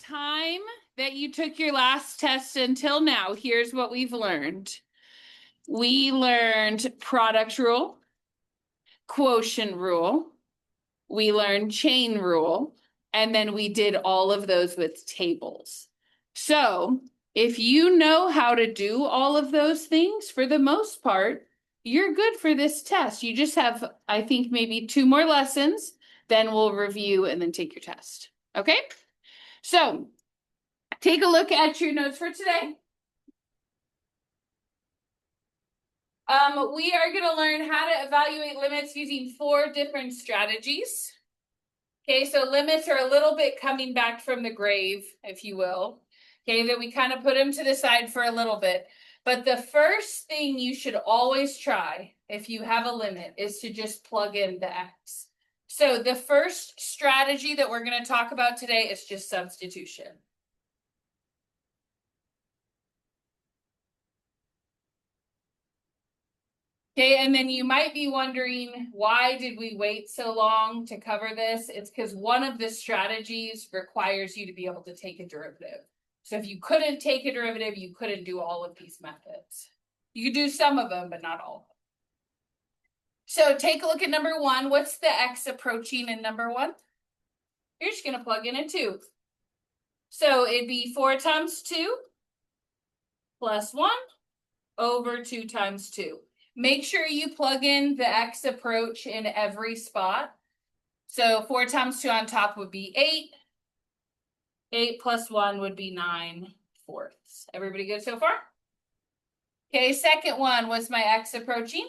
time that you took your last test until now, here's what we've learned. We learned product rule, quotient rule, we learned chain rule, and then we did all of those with tables. So if you know how to do all of those things, for the most part, you're good for this test. You just have, I think, maybe 2 more lessons, then we'll review and then take your test. Okay? So take a look at your notes for today. We are going to learn how to evaluate limits using 4 different strategies. Okay, so limits are a little bit coming back from the grave, if you will. Okay, that we kind of put them to the side for a little bit. But the first thing you should always try, if you have a limit, is to just plug in the x. So the first strategy that we're going to talk about today is just substitution. Okay, and then you might be wondering, why did we wait so long to cover this? It's because one of the strategies requires you to be able to take a derivative. So if you couldn't take a derivative, you couldn't do all of these methods. You could do some of them, but not all of them. So take a look at number 1. What's the x approaching in number 1? You're just going to plug in a 2. So it'd be 4 times 2 plus 1 over 2 times 2. Make sure you plug in the x approach in every spot. So 4 times 2 on top would be 8. 8 plus 1 would be 9/4. Everybody good so far? Okay, second one was my x approaching.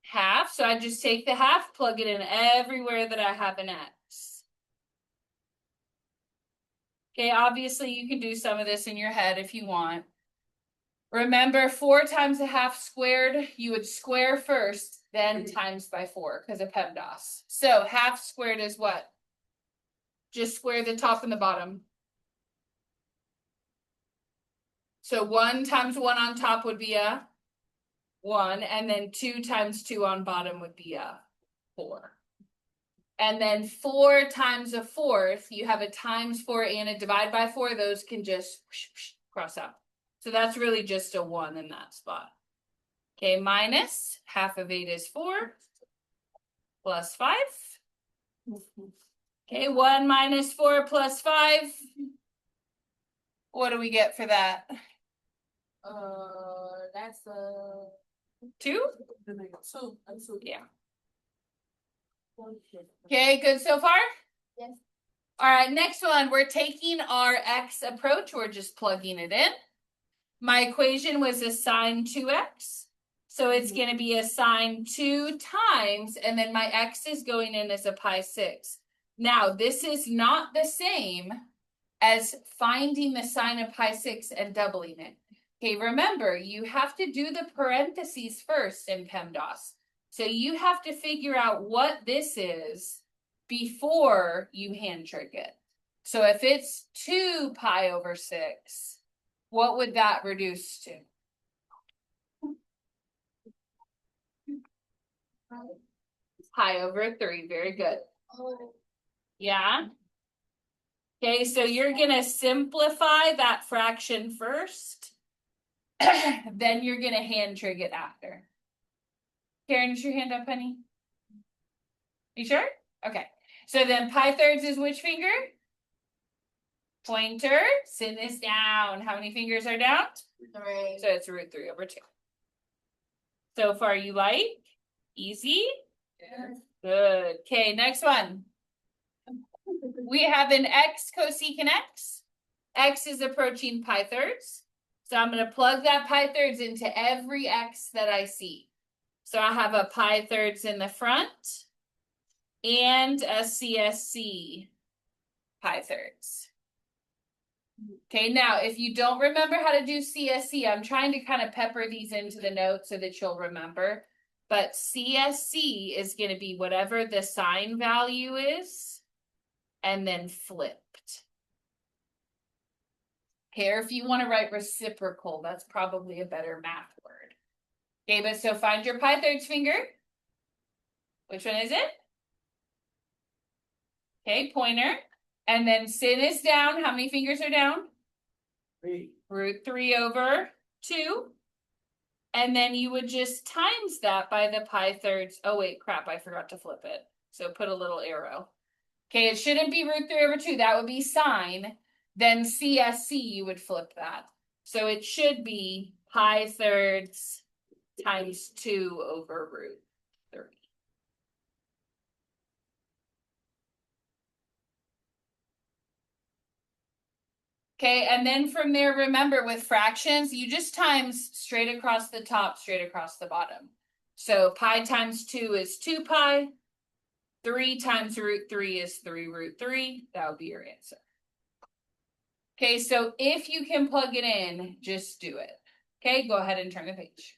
Half, so I just take the half, plug it in everywhere that I have an x. Okay, obviously you can do some of this in your head if you want. Remember, 4 times a half squared, you would square first, then times by 4 because of PEMDAS. So half squared is what? Just square the top and the bottom. So 1 times 1 on top would be a 1, and then 2 times 2 on bottom would be a 4. And then 4 times a 4th, you have a times 4 and a divide by 4. Those can just cross out. So that's really just a 1 in that spot. Okay, minus half of 8 is 4 plus 5. Okay, 1 minus 4 plus 5. What do we get for that? That's 2? 2. Yeah. Okay, good so far? Yes. All right, next one. We're taking our x approach. We're just plugging it in. My equation was a sine 2x. So it's going to be a sine 2 times, and then my x is going in as a pi 6. Now, this is not the same as finding the sine of pi 6 and doubling it. Okay, remember, you have to do the parentheses first in PEMDAS. So you have to figure out what this is before you hand trig it. So if it's 2 pi over 6, what would that reduce to? Pi over 3. Very good. Yeah. Okay, so you're going to simplify that fraction first. Then you're going to hand trig it after. Karen, is your hand up, honey? You sure? Okay. So then pi thirds is which finger? Pointer. Send this down. How many fingers are down? 3. So it's root 3 over 2. So far you like? Easy? Yes. Good. Okay, next one. We have an x cosecant x. X is approaching pi thirds. So I'm going to plug that pi thirds into every x that I see. So I have a pi thirds in the front and a CSC pi thirds. Okay, now if you don't remember how to do CSC, I'm trying to kind of pepper these into the notes so that you'll remember. But CSC is going to be whatever the sign value is and then flipped. Okay, or if you want to write reciprocal, that's probably a better math word. Okay, but so find your pi thirds finger. Which one is it? Okay, pointer. And then sin is down. How many fingers are down? 3. Root 3 over 2. And then you would just times that by the pi thirds. Oh, wait, crap, I forgot to flip it. So put a little arrow. Okay, it shouldn't be root 3 over 2. That would be sine. Then CSC, you would flip that. So it should be pi thirds times 2 over root 3. Okay, and then from there, remember with fractions, you just times straight across the top, straight across the bottom. So pi times 2 is 2 pi. 3 times root 3 is 3 root 3. That would be your answer. Okay, so if you can plug it in, just do it. Okay, go ahead and turn the page.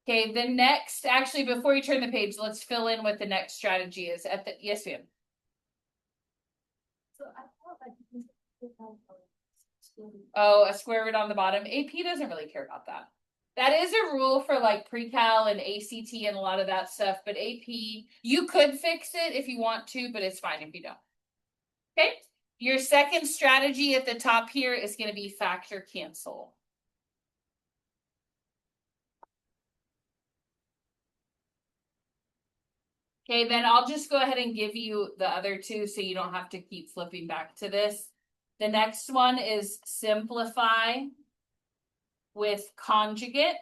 Okay, the next, actually, before you turn the page, let's fill in what the next strategy is. Yes, ma'am. So I thought like you could Oh, a square root on the bottom. AP doesn't really care about that. That is a rule for like pre-cal and ACT and a lot of that stuff, but AP, you could fix it if you want to, but it's fine if you don't. Okay, your second strategy at the top here is going to be factor cancel. Okay, then I'll just go ahead and give you the other two so you don't have to keep flipping back to this. The next one is simplify with conjugate.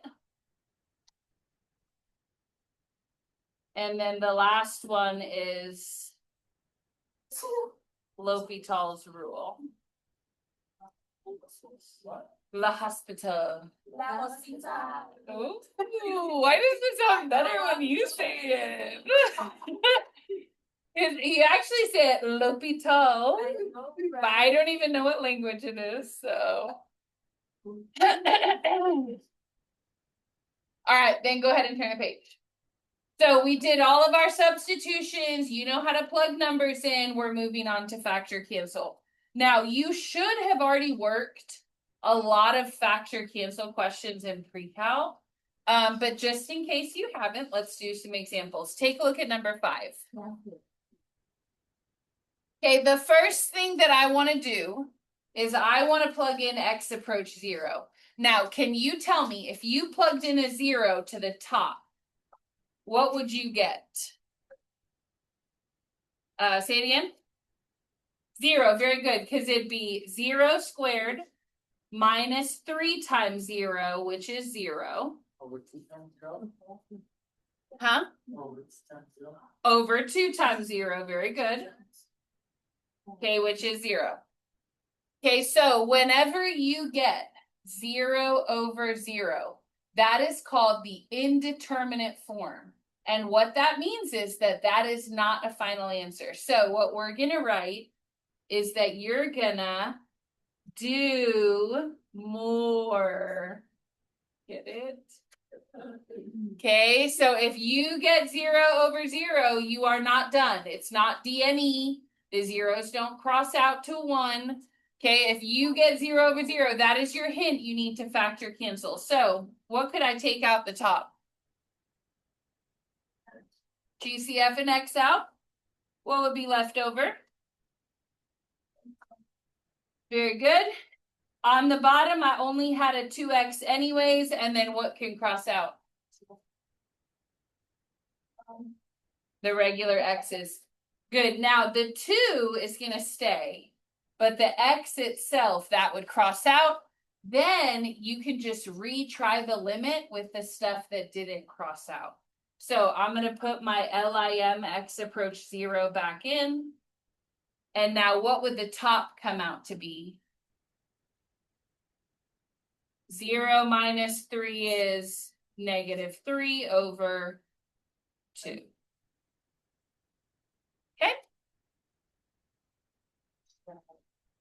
And then the last one is L'Hopital's rule. La Hospital. Ooh, why does it sound better when you say it? He actually said L'Hopital, but I don't even know what language it is, so. All right, then go ahead and turn the page. So we did all of our substitutions. You know how to plug numbers in. We're moving on to factor cancel. Now, you should have already worked a lot of factor cancel questions in pre-cal. But just in case you haven't, let's do some examples. Take a look at number 5. Okay, the first thing that I want to do is I want to plug in x approach 0. Now, can you tell me if you plugged in a 0 to the top, what would you get? Say it again. 0, very good, because it'd be 0 squared minus 3 times 0, which is 0. Over 2 times 0. Huh? Over 2 times 0. Over 2 times 0, very good. Okay, which is 0. Okay, so whenever you get 0 over 0, that is called the indeterminate form. And what that means is that that is not a final answer. So what we're going to write is that you're going to do more. Get it? Okay, so if you get 0 over 0, you are not done. It's not DNE. The zeros don't cross out to 1. Okay, if you get 0 over 0, that is your hint. You need to factor cancel. So what could I take out the top? GCF and X out. What would be left over? Very good. On the bottom, I only had a 2x anyways, and then what can cross out? The regular x's. Good. Now the 2 is going to stay, but the x itself, that would cross out. Then you can just retry the limit with the stuff that didn't cross out. So I'm going to put my LIM x approach 0 back in. And now what would the top come out to be? 0 minus 3 is -3 over 2. Okay.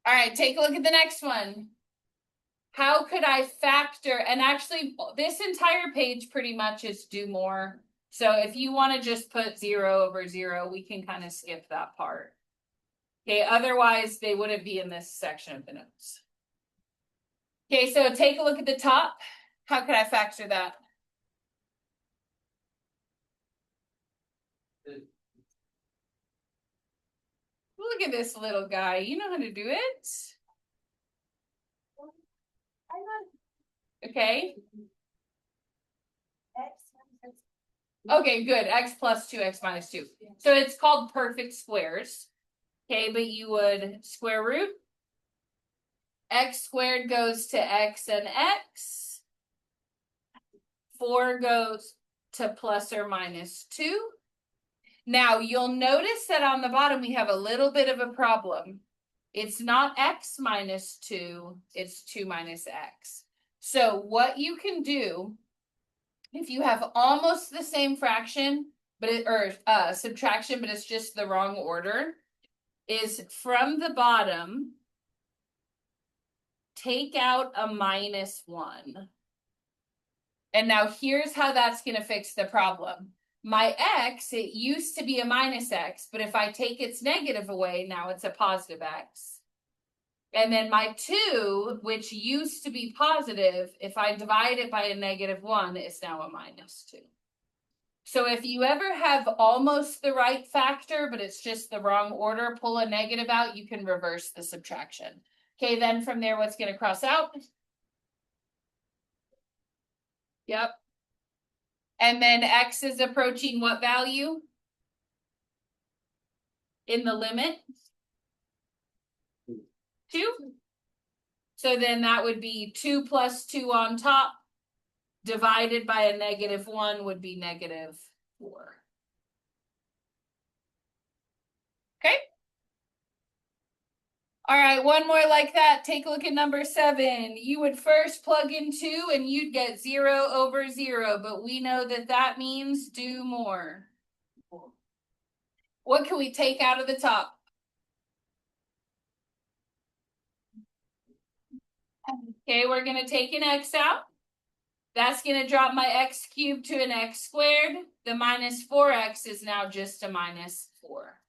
All right, take a look at the next one. How could I factor? And actually, this entire page pretty much is do more. So if you want to just put 0 over 0, we can kind of skip that part. Okay, otherwise they wouldn't be in this section of the notes. Okay, so take a look at the top. How could I factor that? Look at this little guy. You know how to do it. Okay. Okay, good. X plus 2x minus 2. So it's called perfect squares. Okay, but you would square root. X squared goes to x and x. 4 goes to plus or minus 2. Now, you'll notice that on the bottom we have a little bit of a problem. It's not x minus 2, it's 2 minus x. So what you can do, if you have almost the same fraction, but subtraction, but it's just the wrong order, is from the bottom, take out a minus 1. And now here's how that's going to fix the problem. My x, it used to be a minus x, but if I take its negative away, now it's a positive x. And then my 2, which used to be positive, if I divide it by a negative 1, is now a minus 2. So if you ever have almost the right factor, but it's just the wrong order, pull a negative out, you can reverse the subtraction. Okay, then from there, what's going to cross out? Yep. And then x is approaching what value? In the limit? 2. So then that would be 2 plus 2 on top, divided by a negative 1 would be negative 4. Okay. All right, one more like that. Take a look at number 7. You would first plug in 2 and you'd get 0 over 0, but we know that that means do more. What can we take out of the top? Okay, we're going to take an x out. That's going to drop my x cubed to an x squared. The minus 4x is now just a minus 4.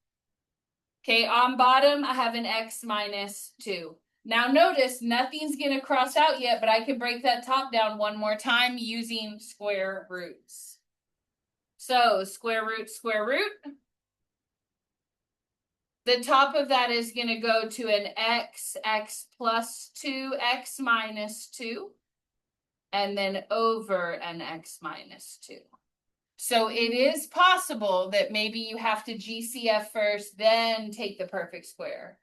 Okay, on bottom, I have an x minus 2. Now notice, nothing's going to cross out yet, but I can break that top down one more time using square roots. So, square root, square root. The top of that is going to go to an x plus 2, x minus 2, and then over an x minus 2. So it is possible that maybe you have to GCF first, then take the perfect square.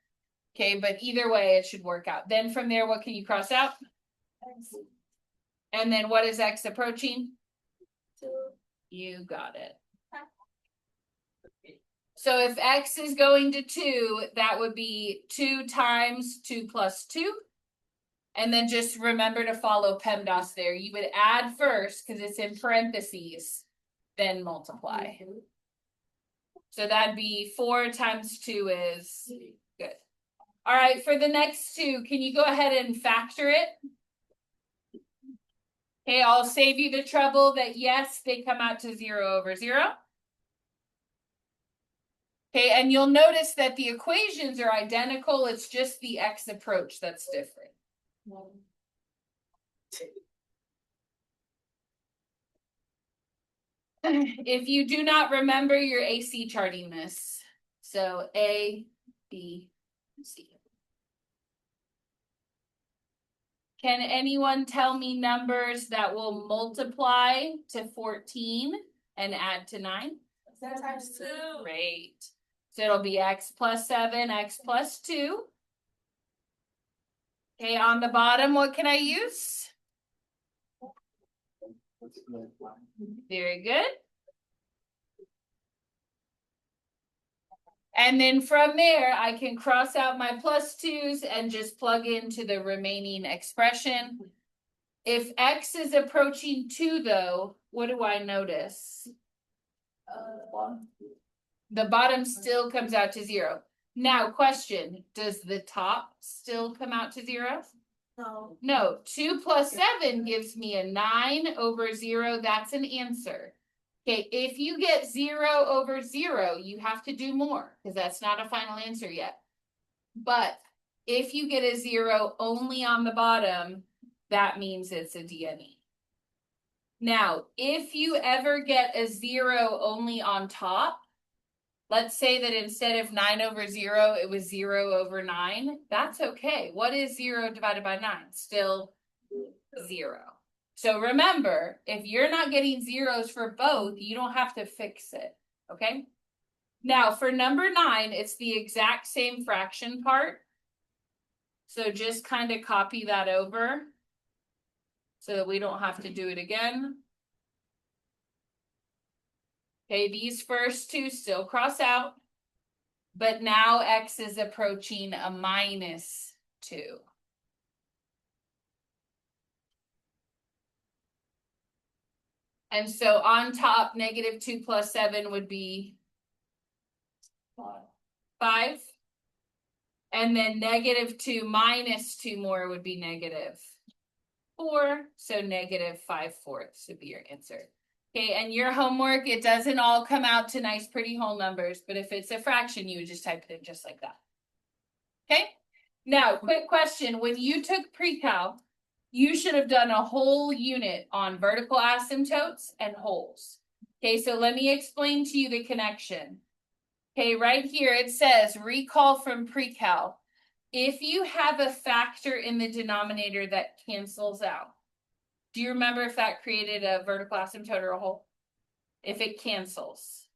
Okay, but either way, it should work out. Then from there, what can you cross out? X. And then what is x approaching? 2. You got it. So if x is going to 2, that would be 2 times 2 plus 2. And then just remember to follow PEMDAS there. You would add first because it's in parentheses, then multiply. So that'd be 4 times 2 is good. All right, for the next 2, can you go ahead and factor it? Okay, I'll save you the trouble that yes, they come out to 0 over 0. Okay, and you'll notice that the equations are identical. It's just the x approach that's different. If you do not remember, you're AC charting this. So A, B, C. Can anyone tell me numbers that will multiply to 14 and add to 9? 7 times 2. Great. So it'll be x plus 7, x plus 2. Okay, on the bottom, what can I use? Very good. And then from there, I can cross out my plus 2's and just plug into the remaining expression. If x is approaching 2, though, what do I notice? The bottom still comes out to 0. Now, question, does the top still come out to 0? No. No, 2 plus 7 gives me a 9 over 0. That's an answer. Okay, if you get 0 over 0, you have to do more because that's not a final answer yet. But if you get a 0 only on the bottom, that means it's a DNE. Now, if you ever get a 0 only on top, Let's say that instead of 9 over 0, it was 0 over 9. That's okay. What is 0 divided by 9? Still 0. So remember, if you're not getting zeros for both, you don't have to fix it, okay? Now, for number 9, it's the exact same fraction part. So just kind of copy that over so that we don't have to do it again. Okay, these first two still cross out, but now x is approaching a minus 2. And so on top, negative 2 plus 7 would be 5. And then negative 2 minus 2 more would be negative 4. So negative 5/4 would be your answer. Okay, and your homework, it doesn't all come out to nice, pretty whole numbers, but if it's a fraction, you would just type it in just like that. Okay, now, quick question. When you took pre-calc, you should have done a whole unit on vertical asymptotes and holes. Okay, so let me explain to you the connection. Okay, right here it says, recall from pre-calc. If you have a factor in the denominator that cancels out, do you remember if that created a vertical asymptote or a hole? If it cancels,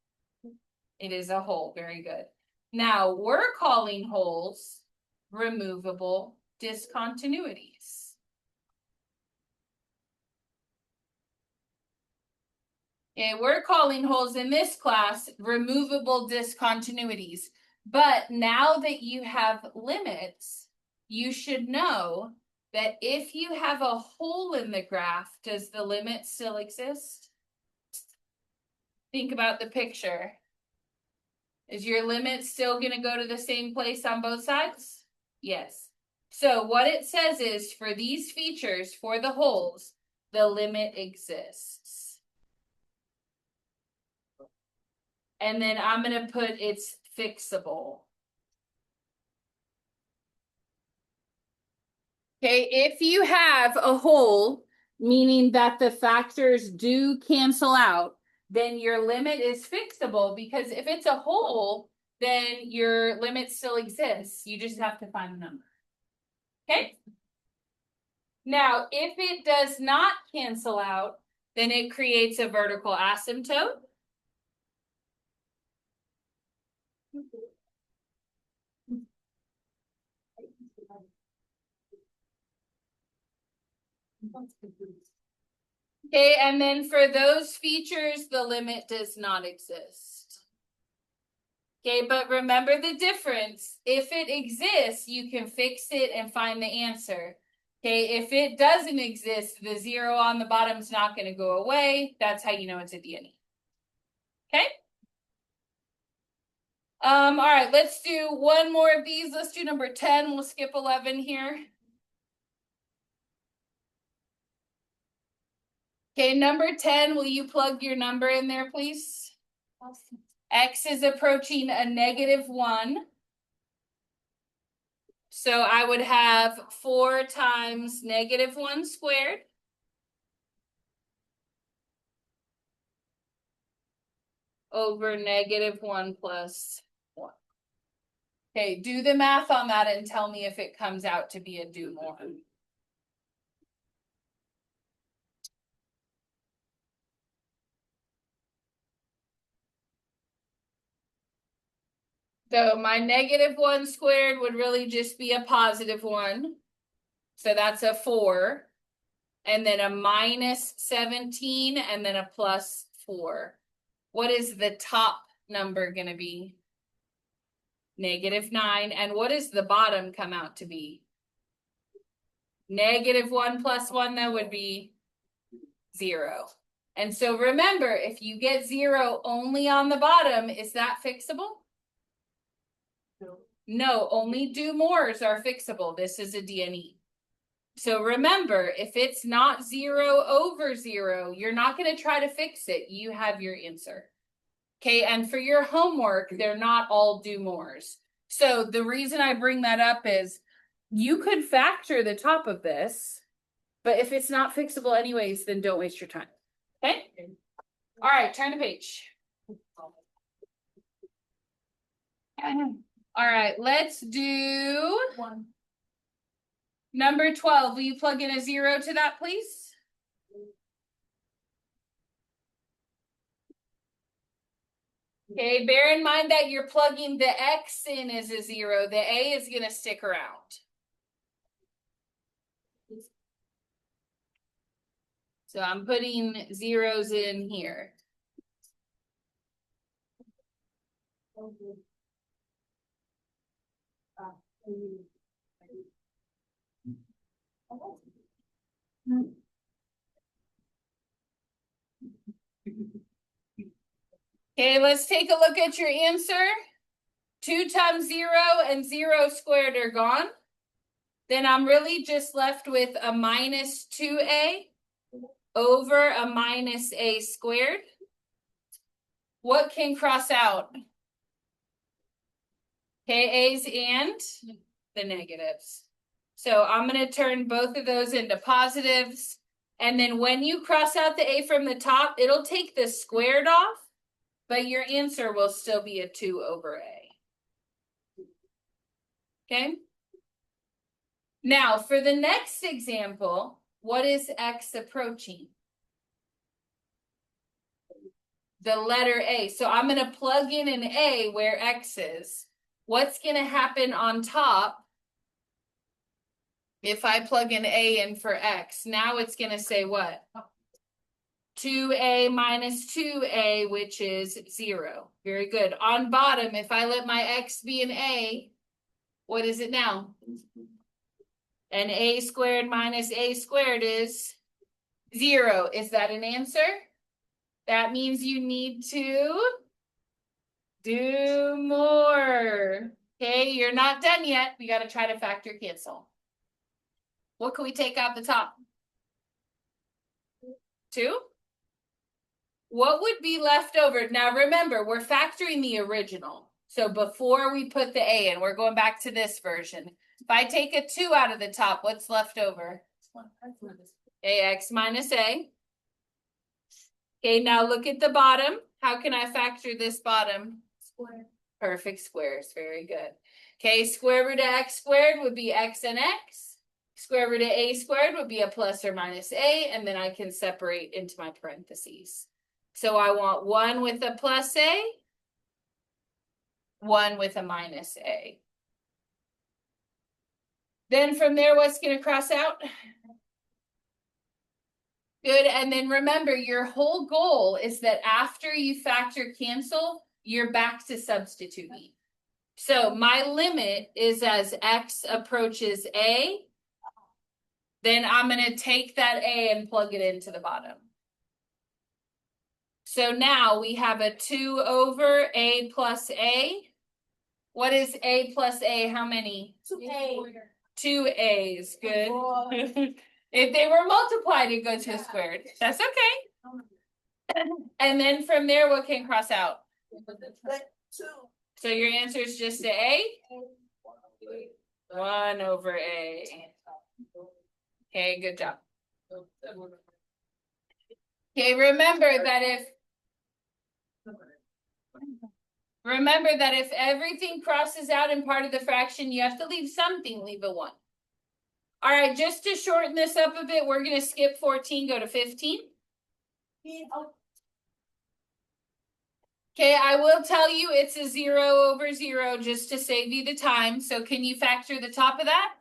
it is a hole. Very good. Now, we're calling holes removable discontinuities. Okay, we're calling holes in this class removable discontinuities. But now that you have limits, you should know that if you have a hole in the graph, does the limit still exist? Think about the picture. Is your limit still going to go to the same place on both sides? Yes. So what it says is for these features, for the holes, the limit exists. And then I'm going to put it's fixable. Okay, if you have a hole, meaning that the factors do cancel out, then your limit is fixable, because if it's a hole, then your limit still exists. You just have to find the number. Okay? Now, if it does not cancel out, then it creates a vertical asymptote. Okay, and then for those features, the limit does not exist. Okay, but remember the difference. If it exists, you can fix it and find the answer. Okay, if it doesn't exist, the 0 on the bottom is not going to go away. That's how you know it's a DNE. Okay? All right, let's do one more of these. Let's do number 10. We'll skip 11 here. Okay, number 10, will you plug your number in there, please? X is approaching a -1. So I would have 4 times -1 squared over -1 plus 1. Okay, do the math on that and tell me if it comes out to be a do more. So my -1 squared would really just be a +1. So that's a 4. And then a -17 and then a +4. What is the top number going to be? -9. And what does the bottom come out to be? -1 plus 1, that would be 0. And so remember, if you get 0 only on the bottom, is that fixable? No, only do mores are fixable. This is a DNE. So remember, if it's not 0 over 0, you're not going to try to fix it. You have your answer. Okay, and for your homework, they're not all do mores. So the reason I bring that up is you could factor the top of this, but if it's not fixable anyways, then don't waste your time. Okay? All right, turn the page. All right, let's do One. number 12. Will you plug in a 0 to that, please? Okay, bear in mind that you're plugging the X in as a 0. The A is going to stick around. So I'm putting zeros in here. Okay, let's take a look at your answer. 2 times 0 and 0 squared are gone. Then I'm really just left with a minus 2a over a minus a squared. What can cross out? Okay, a's and the negatives. So I'm going to turn both of those into positives. And then when you cross out the a from the top, it'll take the squared off, but your answer will still be a 2 over a. Okay? Now, for the next example, what is x approaching? The letter A. So I'm going to plug in an A where x is. What's going to happen on top if I plug an A in for x? Now it's going to say what? 2a minus 2a, which is 0. Very good. On bottom, if I let my x be an A, what is it now? And a squared minus a squared is 0. Is that an answer? That means you need to do more. Okay, you're not done yet. We got to try to factor cancel. What can we take out the top? 2? What would be left over? Now remember, we're factoring the original. So before we put the a in, we're going back to this version. If I take a 2 out of the top, what's left over? Ax minus a. Okay, now look at the bottom. How can I factor this bottom? Square. Perfect squares. Very good. Okay, square root of x squared would be x and x. Square root of a squared would be a plus or minus a, and then I can separate into my parentheses. So I want 1 with a plus a, 1 with a minus a. Then from there, what's going to cross out? Good, and then remember, your whole goal is that after you factor cancel, you're back to substituting. So my limit is as x approaches a, then I'm going to take that a and plug it into the bottom. So now we have a 2 over a plus a. What is a plus a? How many? 2a. 2 a's. Good. If they were multiplied, it goes to a squared. That's okay. And then from there, what can cross out? 2. So your answer is just a? 1 over a. Okay, good job. Okay, remember that if everything crosses out in part of the fraction, you have to leave something, leave a 1. All right, just to shorten this up a bit, we're going to skip 14, go to 15. Okay, I will tell you it's a 0 over 0 just to save you the time. So can you factor the top of that?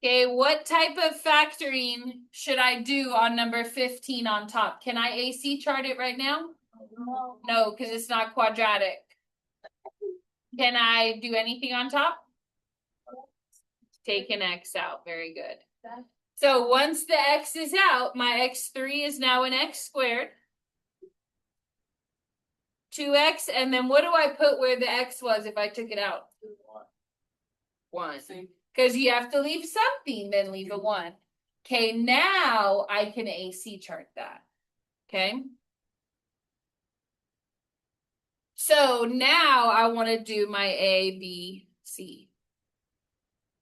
Okay, what type of factoring should I do on number 15 on top? Can I AC chart it right now? No, because it's not quadratic. Can I do anything on top? Take an x out. Very good. So once the x is out, my x3 is now an x squared. 2x, and then what do I put where the x was if I took it out? 1. Because you have to leave something, then leave a 1. Okay, now I can AC chart that. Okay. So now I want to do my A, B, C.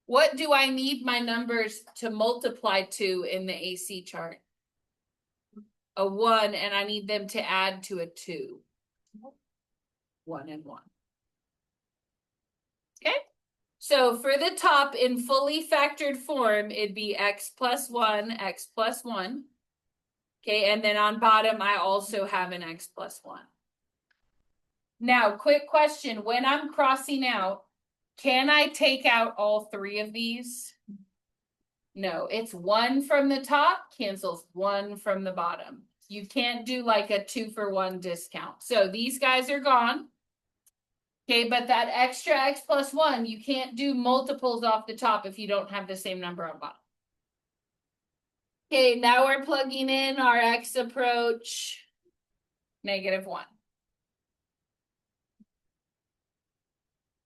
What do I need my numbers to multiply to in the AC chart? a 1, and I need them to add to a 2. 1 and 1. Okay, so for the top in fully factored form, it'd be x plus 1, x plus 1. Okay, and then on bottom, I also have an x plus 1. Now, quick question. When I'm crossing out, can I take out all 3 of these? No, it's 1 from the top, cancels 1 from the bottom. You can't do like a 2-for-1 discount. So these guys are gone. Okay, but that extra x plus 1, you can't do multiples off the top if you don't have the same number on bottom. Okay, now we're plugging in our x approach, -1.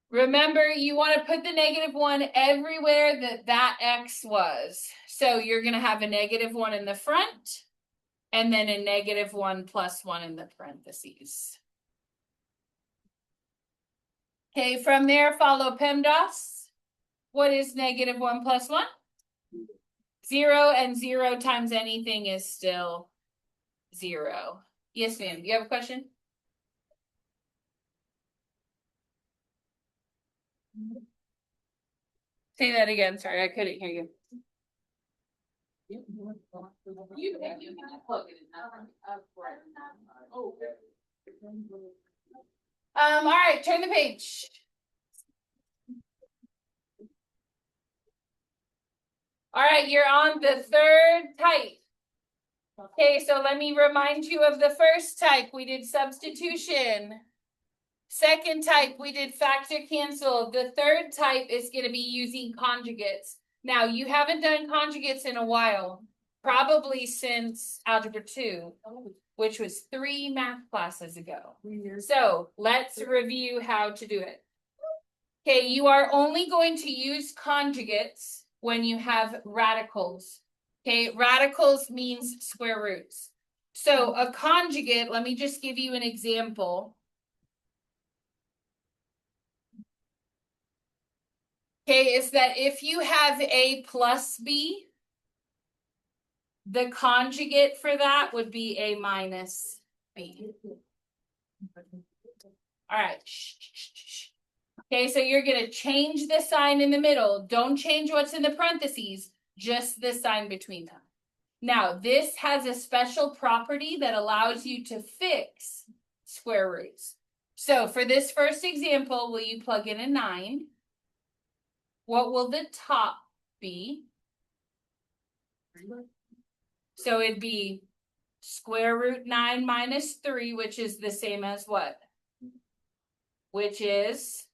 Remember, you want to put the -1 everywhere that x was. So you're going to have a -1 in the front, and then a -1 plus 1 in the parentheses. Okay, from there, follow PEMDAS. What is -1 plus 1? 0, and 0 times anything is still 0. Yes, ma'am. You have a question? Say that again. Sorry, I couldn't hear you. You can plug it in. All right, turn the page. All right, you're on the 3rd type. Okay, so let me remind you of the first type. We did substitution. Second type, we did factor cancel. The third type is going to be using conjugates. Now, you haven't done conjugates in a while, probably since Algebra 2, which was 3 math classes ago. So let's review how to do it. Okay, you are only going to use conjugates when you have radicals. Okay, radicals means square roots. So a conjugate, let me just give you an example. Okay, is that if you have A plus B, the conjugate for that would be A minus B. All right. Okay, so you're going to change the sign in the middle. Don't change what's in the parentheses, just the sign between them. Now, this has a special property that allows you to fix square roots. So for this first example, will you plug in a 9? What will the top be? So it'd be square root 9 minus 3, which is the same as what? Which is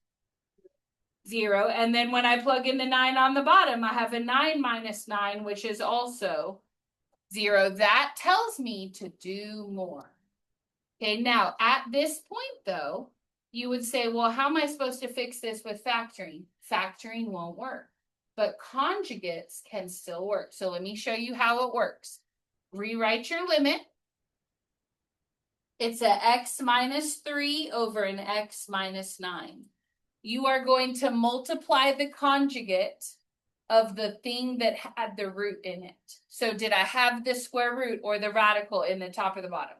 0. And then when I plug in the 9 on the bottom, I have a 9 minus 9, which is also 0. That tells me to do more. Okay, now at this point, though, you would say, well, how am I supposed to fix this with factoring? Factoring won't work, but conjugates can still work. So let me show you how it works. Rewrite your limit. It's a x minus 3 over an x minus 9. You are going to multiply the conjugate of the thing that had the root in it. So did I have the square root or the radical in the top or the bottom?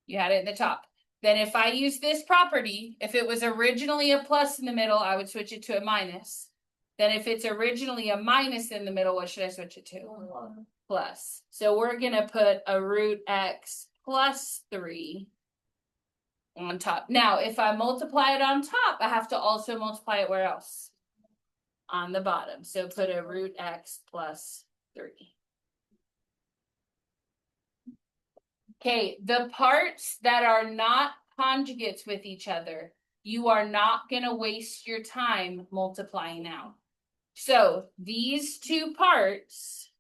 You had it in the top. Then if I use this property, if it was originally a plus in the middle, I would switch it to a minus. Then if it's originally a minus in the middle, what should I switch it to? Plus. So we're going to put a root x plus 3 on top. Now, if I multiply it on top, I have to also multiply it where else? On the bottom. So put a root x plus 3. Okay, the parts that are not conjugates with each other, you are not going to waste your time multiplying out. So these 2 parts,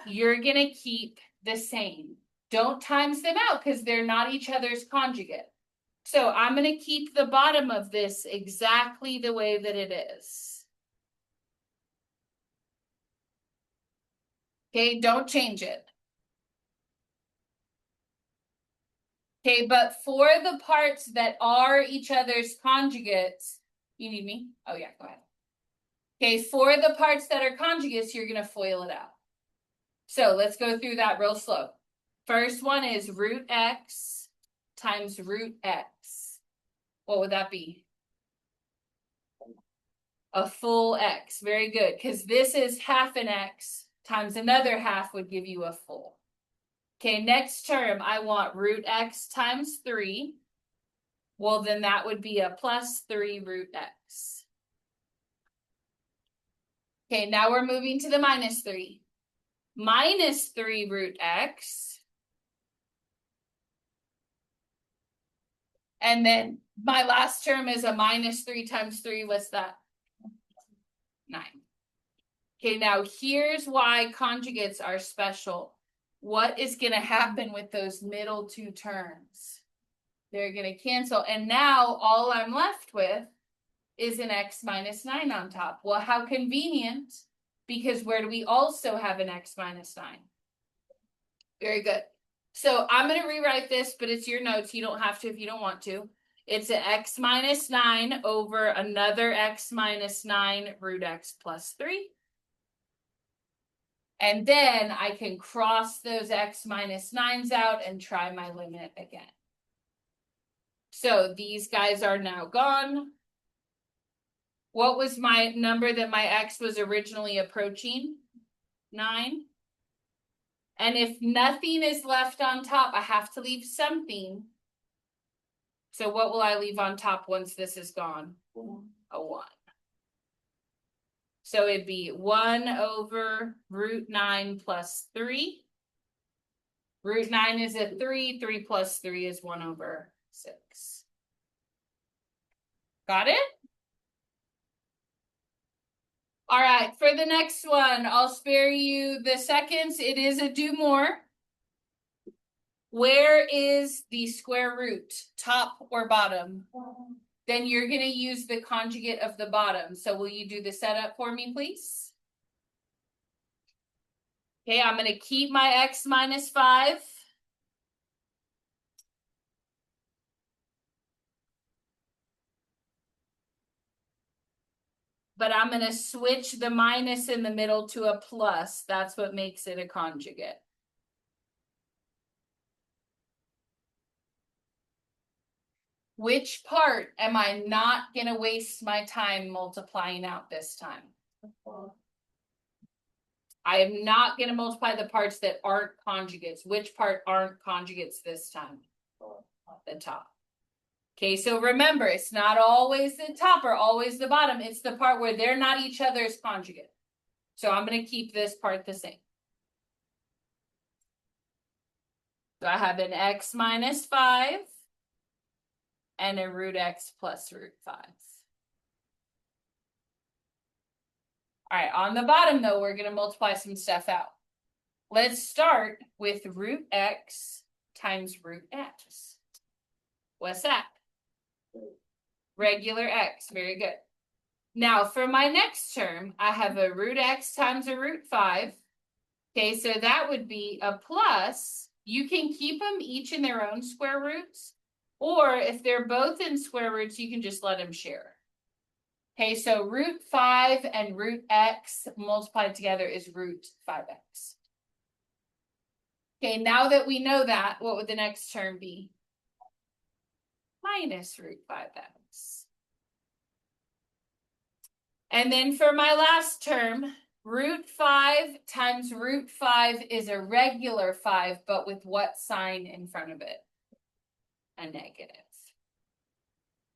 you're going to keep the same. Don't times them out because they're not each other's conjugate. So I'm going to keep the bottom of this exactly the way that it is. Okay, don't change it. Okay, but for the parts that are each other's conjugates, you need me? Oh yeah, go ahead. Okay, for the parts that are conjugates, you're going to FOIL it out. So let's go through that real slow. First one is root x times root x. What would that be? A full x. Very good, because this is half an x times another half would give you a full. Okay, next term, I want root x times 3. Well, then that would be a plus 3 root x. Okay, now we're moving to the minus 3. Minus 3 root x. And then my last term is a minus 3 times 3. What's that? 9. Okay, now here's why conjugates are special. What is going to happen with those middle two terms? They're going to cancel. And now all I'm left with is an x minus 9 on top. Well, how convenient, because where do we also have an x minus 9? Very good. So I'm going to rewrite this, but it's your notes. You don't have to if you don't want to. It's an x minus 9 over another x minus 9 root x plus 3. And then I can cross those x minus 9s out and try my limit again. So these guys are now gone. What was my number that my x was originally approaching? 9. And if nothing is left on top, I have to leave something. So what will I leave on top once this is gone? A 1. So it'd be 1 over root 9 plus 3. Root 9 is a 3. 3 plus 3 is 1 over 6. Got it? All right, for the next one, I'll spare you the seconds. It is a do more. Where is the square root, top or bottom? Then you're going to use the conjugate of the bottom. So will you do the setup for me, please? Okay, I'm going to keep my x minus 5. But I'm going to switch the minus in the middle to a plus. That's what makes it a conjugate. Which part am I not going to waste my time multiplying out this time? I am not going to multiply the parts that aren't conjugates. Which part aren't conjugates this time? The top. Okay, so remember, it's not always the top or always the bottom. It's the part where they're not each other's conjugate. So I'm going to keep this part the same. So I have an x minus 5 and a root x plus root 5. All right, on the bottom, though, we're going to multiply some stuff out. Let's start with root x times root x. What's that? Regular x. Very good. Now, for my next term, I have a root x times a root 5. Okay, so that would be a plus. You can keep them each in their own square roots. Or if they're both in square roots, you can just let them share. Okay, so root 5 and root x multiplied together is root 5x. Okay, now that we know that, what would the next term be? Minus root 5x. And then for my last term, root 5 times root 5 is a regular 5, but with what sign in front of it? A negative.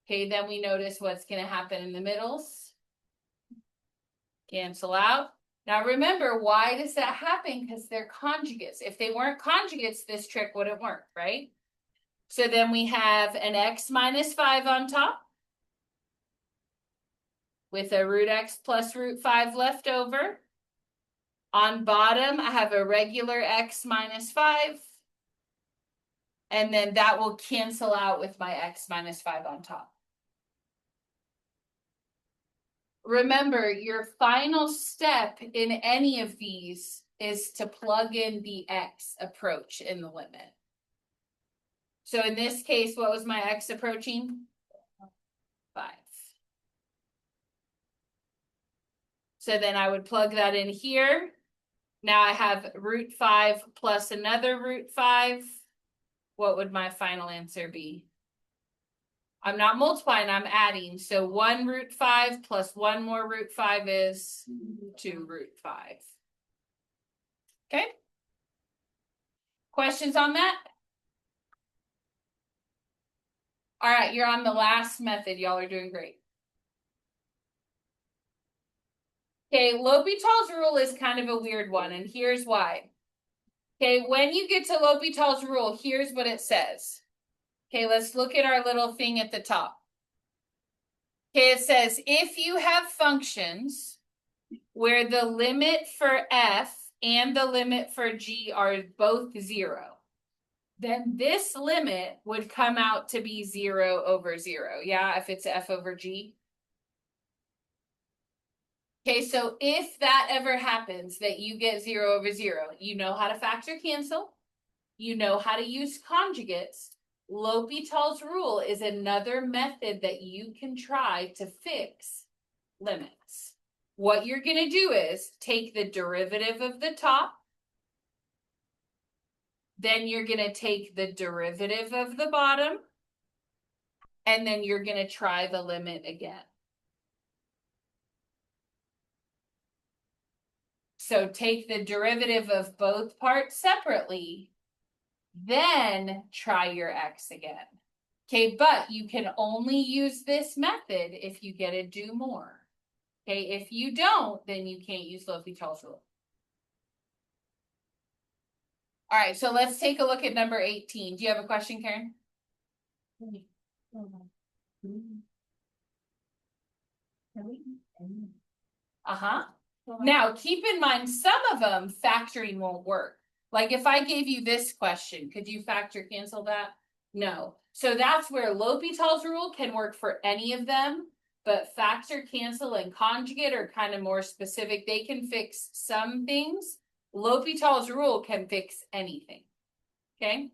Okay, then we notice what's going to happen in the middles. Cancel out. Now remember, why does that happen? Because they're conjugates. If they weren't conjugates, this trick wouldn't work, right? So then we have an x minus 5 on top with a root x plus root 5 left over. On bottom, I have a regular x minus 5. And then that will cancel out with my x minus 5 on top. Remember, your final step in any of these is to plug in the x approach in the limit. So in this case, what was my x approaching? 5. So then I would plug that in here. Now I have root 5 plus another root 5. What would my final answer be? I'm not multiplying, I'm adding. So 1 root 5 plus 1 more root 5 is 2 root 5. Okay? Questions on that? All right, you're on the last method. Y'all are doing great. Okay, L'Hopital's rule is kind of a weird one, and here's why. Okay, when you get to L'Hopital's rule, here's what it says. Okay, let's look at our little thing at the top. Okay, it says if you have functions where the limit for f and the limit for g are both 0, then this limit would come out to be 0 over 0. Yeah, if it's f over g. Okay, so if that ever happens that you get 0 over 0, you know how to factor cancel. You know how to use conjugates. L'Hopital's rule is another method that you can try to fix limits. What you're going to do is take the derivative of the top, then you're going to take the derivative of the bottom, and then you're going to try the limit again. So take the derivative of both parts separately, then try your x again. Okay, but you can only use this method if you get a do more. Okay, if you don't, then you can't use L'Hopital's rule. All right, so let's take a look at number 18. Do you have a question, Karen? Uh-huh. Now, keep in mind, some of them factoring won't work. Like if I gave you this question, could you factor cancel that? No. So that's where L'Hopital's rule can work for any of them, but factor, cancel, and conjugate are kind of more specific. They can fix some things. L'Hopital's rule can fix anything. Okay?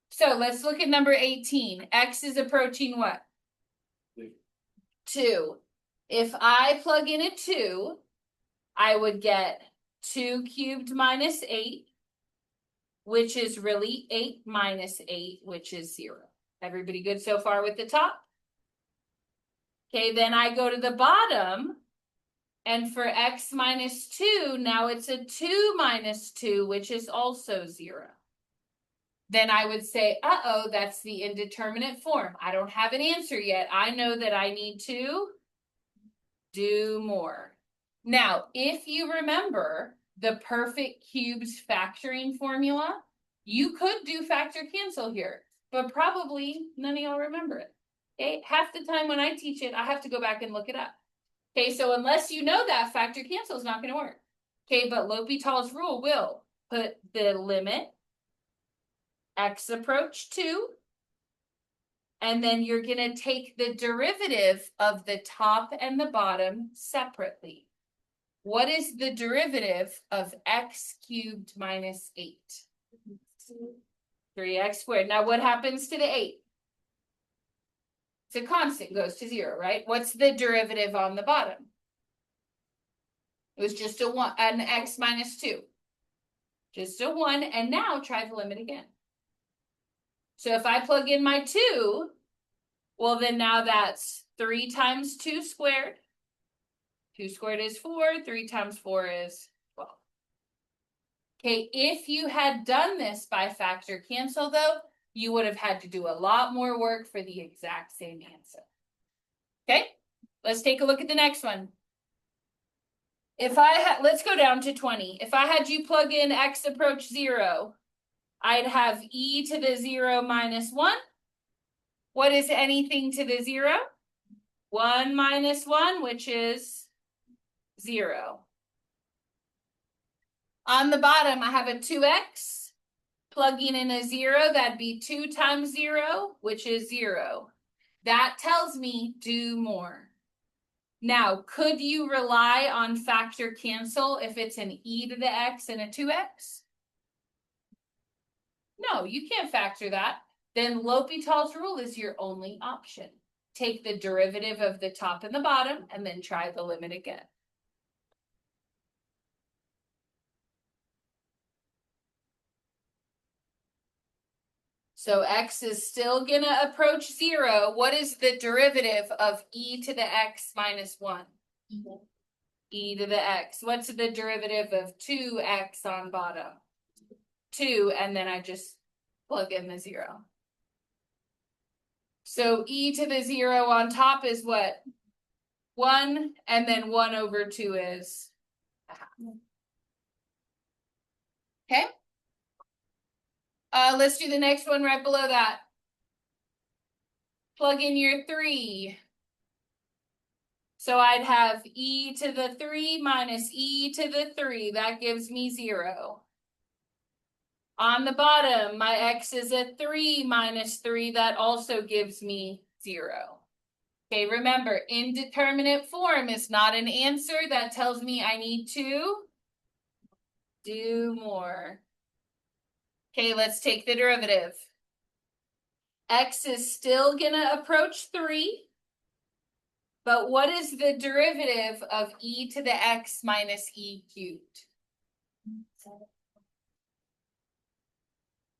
So let's look at number 18. X is approaching what? 2. If I plug in a 2, I would get 2 cubed minus 8, which is really 8 minus 8, which is 0. Everybody good so far with the top? Okay, then I go to the bottom, and for x minus 2, now it's a 2 minus 2, which is also 0. Then I would say, uh-oh, that's the indeterminate form. I don't have an answer yet. I know that I need to do more. Now, if you remember the perfect cubes factoring formula, you could do factor cancel here, but probably none of y'all remember it. Okay, half the time when I teach it, I have to go back and look it up. Okay, so unless you know that, factor cancel is not going to work. Okay, but L'Hopital's rule will put the limit x approach 2, and then you're going to take the derivative of the top and the bottom separately. What is the derivative of x cubed minus 8? 3x squared. Now what happens to the 8? It's a constant, goes to 0, right? What's the derivative on the bottom? It was just a 1, an x minus 2. Just a 1, and now try the limit again. So if I plug in my 2, well then now that's 3 times 2 squared. 2 squared is 4, 3 times 4 is 12. Okay, if you had done this by factor cancel though, you would have had to do a lot more work for the exact same answer. Okay, let's take a look at the next one. If I had, let's go down to 20. If I had you plug in x approach 0, I'd have e to the 0 minus 1. What is anything to the 0? 1 minus 1, which is 0. On the bottom, I have a 2x. Plugging in a 0, that'd be 2 times 0, which is 0. That tells me do more. Now, could you rely on factor cancel if it's an e to the x and a 2x? No, you can't factor that. Then L'Hopital's rule is your only option. Take the derivative of the top and the bottom, and then try the limit again. So x is still gonna approach 0. What is the derivative of e to the x minus 1? E to the x. What's the derivative of 2x on bottom? 2, and then I just plug in the 0. So e to the 0 on top is what? 1, and then 1 over 2 is a half. Okay? Let's do the next one right below that. Plug in your 3. So I'd have e to the 3 minus e to the 3. That gives me 0. On the bottom, my x is a 3 minus 3. That also gives me 0. Okay, remember, indeterminate form is not an answer. That tells me I need to do more. Okay, let's take the derivative. X is still gonna approach 3. But what is the derivative of e to the x minus e cubed?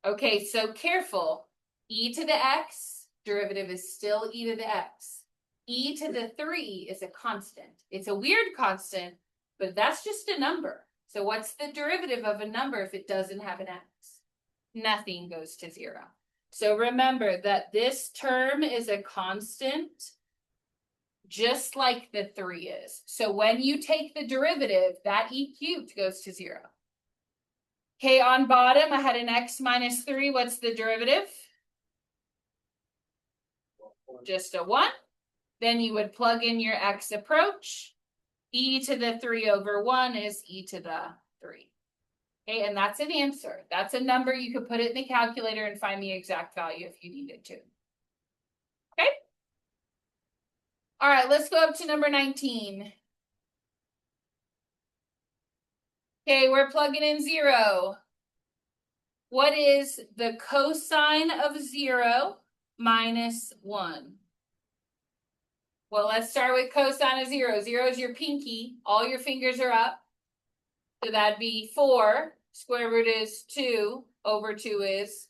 Okay, so careful. E to the x, derivative is still e to the x. E to the 3 is a constant. It's a weird constant, but that's just a number. So what's the derivative of a number if it doesn't have an x? Nothing goes to 0. So remember that this term is a constant, just like the 3 is. So when you take the derivative, that e cubed goes to 0. Okay, on bottom, I had an x minus 3. What's the derivative? Just a 1. Then you would plug in your x approach. E to the 3 over 1 is e to the 3. Okay, and that's an answer. That's a number. You could put it in the calculator and find the exact value if you needed to. Okay? All right, let's go up to number 19. Okay, we're plugging in 0. What is the cosine of 0 minus 1? Well, let's start with cosine of 0. 0 is your pinky. All your fingers are up. So that'd be 4. Square root is 2. Over 2 is,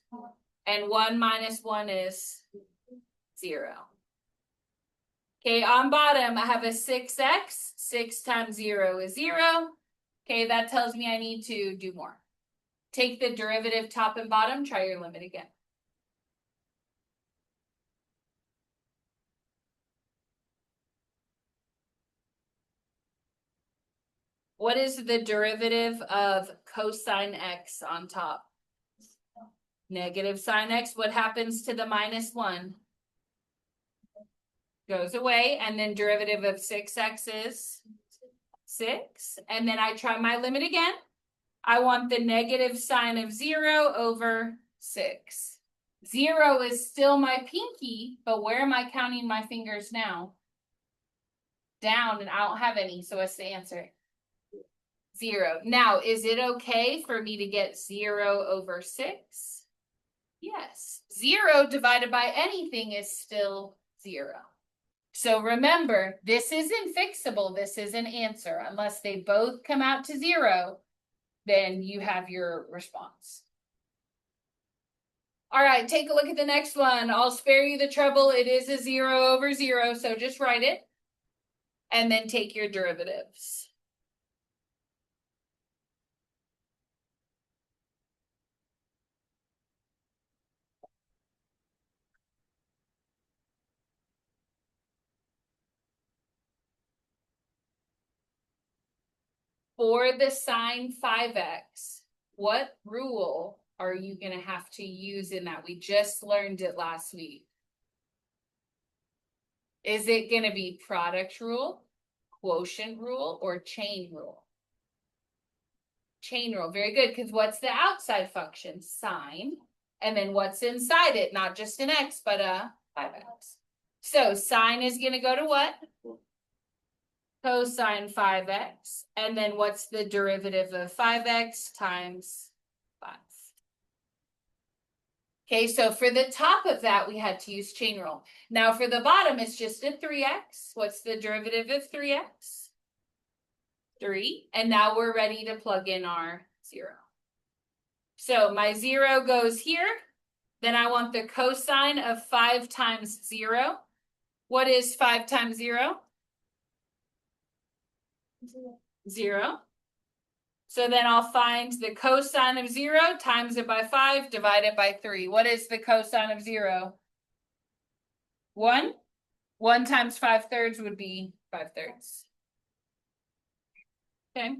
and 1 minus 1 is 0. Okay, on bottom, I have a 6x. 6 times 0 is 0. Okay, that tells me I need to do more. Take the derivative top and bottom. Try your limit again. What is the derivative of cosine x on top? Negative sine x. What happens to the minus 1? Goes away. And then derivative of 6x is 6. And then I try my limit again. I want the negative sine of 0 over 6. 0 is still my pinky, but where am I counting my fingers now? Down, and I don't have any, so what's the answer? 0. Now, is it okay for me to get 0 over 6? Yes. 0 divided by anything is still 0. So remember, this isn't fixable. This is an answer. Unless they both come out to 0, then you have your response. All right, take a look at the next one. I'll spare you the trouble. It is a 0 over 0, so just write it. And then take your derivatives. For the sine 5x, what rule are you going to have to use in that? We just learned it last week. Is it going to be product rule, quotient rule, or chain rule? Chain rule, very good, because what's the outside function? Sine. And then what's inside it? Not just an x, but a 5x. So sine is going to go to what? Cosine 5x. And then what's the derivative of 5x times 5? Okay, so for the top of that, we had to use chain rule. Now for the bottom, it's just a 3x. What's the derivative of 3x? 3. And now we're ready to plug in our 0. So my 0 goes here. Then I want the cosine of 5 times 0. What is 5 times 0? 0. So then I'll find the cosine of 0, times it by 5, divide it by 3. What is the cosine of 0? 1. 1 times 5/3 would be 5/3. Okay.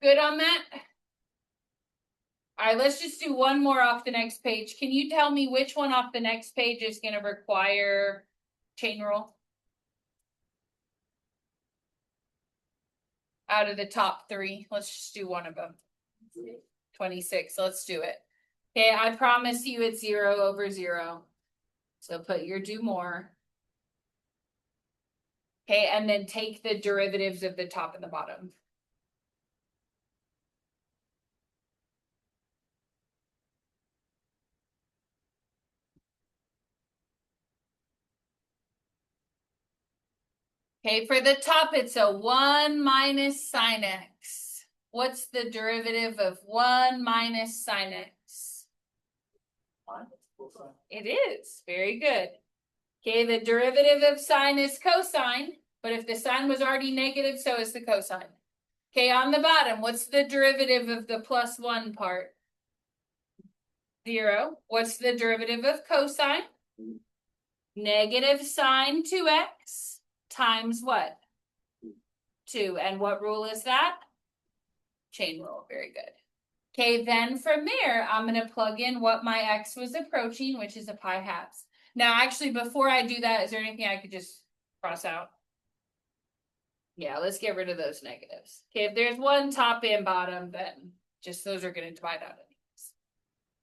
Good on that? All right, let's just do one more off the next page. Can you tell me which one off the next page is going to require chain rule? Out of the top 3, let's just do one of them. 26, let's do it. Okay, I promise you it's 0 over 0. So put your do more. Okay, and then take the derivatives of the top and the bottom. Okay, for the top, it's a 1 minus sine x. What's the derivative of 1 minus sine x? It is. Very good. Okay, the derivative of sine is cosine, but if the sine was already negative, so is the cosine. Okay, on the bottom, what's the derivative of the plus 1 part? 0. What's the derivative of cosine? Negative sine 2x times what? 2. And what rule is that? Chain rule. Very good. Okay, then from there, I'm going to plug in what my x was approaching, which is a pi halves. Now, actually, before I do that, is there anything I could just cross out? Yeah, let's get rid of those negatives. Okay, if there's one top and bottom, then just those are going to divide out.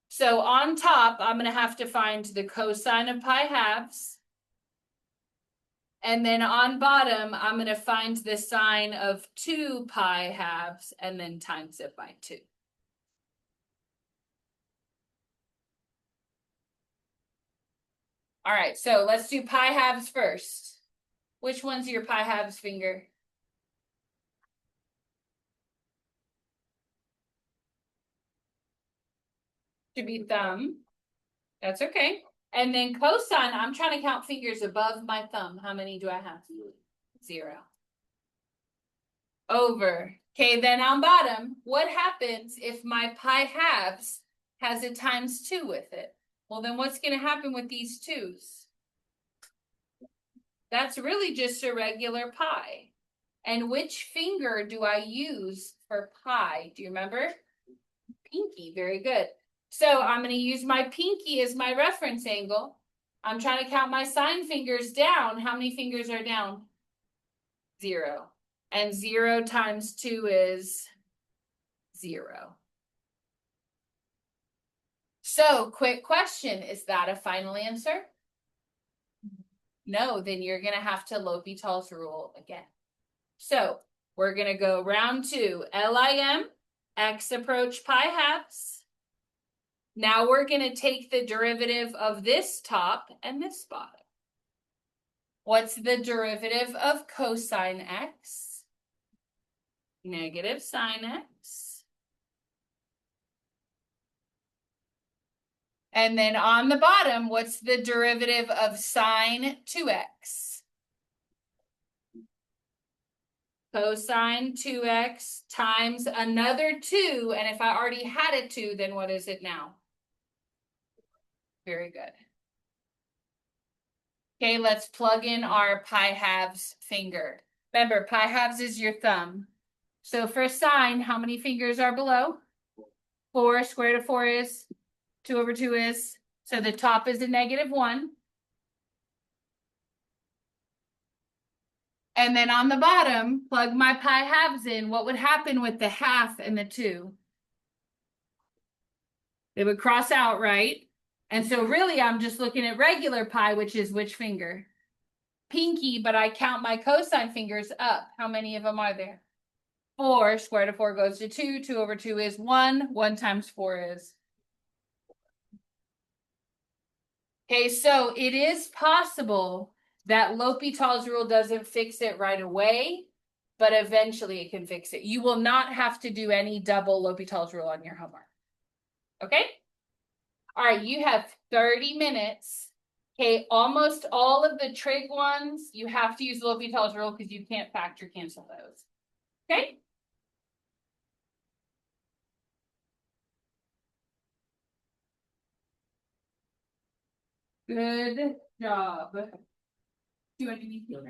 So on top, I'm going to have to find the cosine of pi halves. And then on bottom, I'm going to find the sine of 2 pi halves and then times it by 2. All right, so let's do pi halves first. Which one's your pi halves finger? Should be thumb. That's okay. And then cosine, I'm trying to count fingers above my thumb. How many do I have? 0. Over. Okay, then on bottom, what happens if my pi halves has a times 2 with it? Well, then what's going to happen with these 2's? That's really just a regular pi. And which finger do I use for pi? Do you remember? Pinky. Very good. So I'm going to use my pinky as my reference angle. I'm trying to count my sine fingers down. How many fingers are down? 0. And 0 times 2 is 0. So, quick question. Is that a final answer? No, then you're going to have to L'Hopital's rule again. So, we're going to go round 2. LIM, x approach pi halves. Now we're going to take the derivative of this top and this bottom. What's the derivative of cosine x? Negative sine x. And then on the bottom, what's the derivative of sine 2x? Cosine 2x times another 2. And if I already had a 2, then what is it now? Very good. Okay, let's plug in our pi halves finger. Remember, pi halves is your thumb. So for sine, how many fingers are below? 4. Square root of 4 is? 2 over 2 is? So the top is a -1. And then on the bottom, plug my pi halves in. What would happen with the half and the 2? It would cross out, right? And so really, I'm just looking at regular pi, which is which finger? Pinky, but I count my cosine fingers up. How many of them are there? 4. Square root of 4 goes to 2. 2 over 2 is 1. 1 times 4 is. Okay, so it is possible that L'Hopital's rule doesn't fix it right away, but eventually it can fix it. You will not have to do any double L'Hopital's rule on your homework. Okay? All right, you have 30 minutes. Okay, almost all of the trig ones, you have to use L'Hopital's rule because you can't factor cancel those. Okay? Good job. Do you want to be here?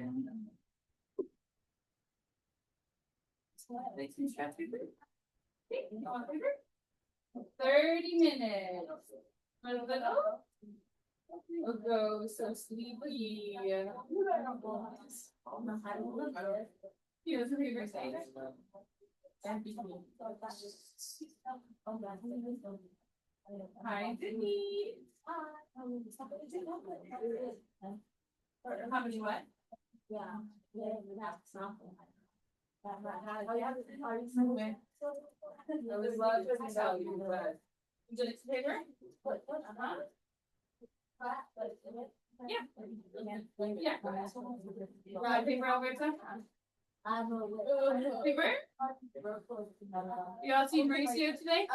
30 minutes. We'll go so sleepy. Here's the favorite thing. Hi, Sydney. How many what? Yeah. I was love to tell you, but. Did it paper? Yeah. Yeah. Paper Alberta? Paper? You all seen Mauricio today?